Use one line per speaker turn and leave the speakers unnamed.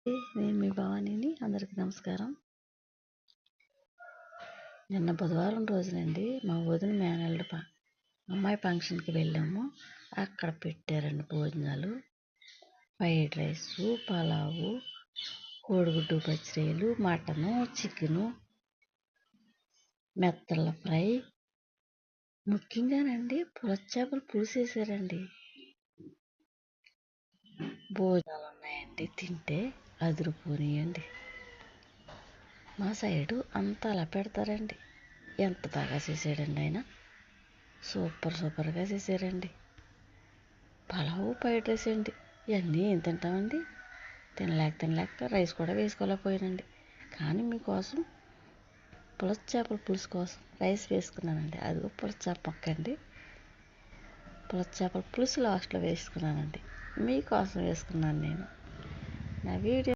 నేను మీ భవానీని. అందరికి నమస్కారం. నిన్న బుధవారం రోజునండి మా వదిన మేనల్లుడు అమ్మాయి ఫంక్షన్కి వెళ్ళాము. అక్కడ పెట్టారండి భోజనాలు. ఫ్రైడ్ రైస్, పలావు, కోడిగుడ్డు పచ్చడిలు, మటను, చికెను, మెత్తళ్ళ ఫ్రై, ముఖ్యంగానండి పులస పులుసు వేసారండి. భోజనాలు ఉన్నాయండి, తింటే అదిరిపోనియండి. మా సైడు అంతా అలా పెడతారండి. ఎంత బాగా చేసాడండి ఆయన, సూపర్గా చేసారండి. పలావు, ఫ్రైడ్ రైస్ అండి. ఇవన్నీ ఏం తింటామండి, తినలేక రైస్ కూడా వేసుకోలేకపోయానండి. కానీ మీకోసం చేపల పులుసు కోసం రైస్ వేసుకున్నానండి. అదిగో చేప మొక్క అండి. చేపల పులుసు లాస్ట్లో వేసుకున్నానండి. మీకోసం వేసుకున్నాను నేను. నా వీడియో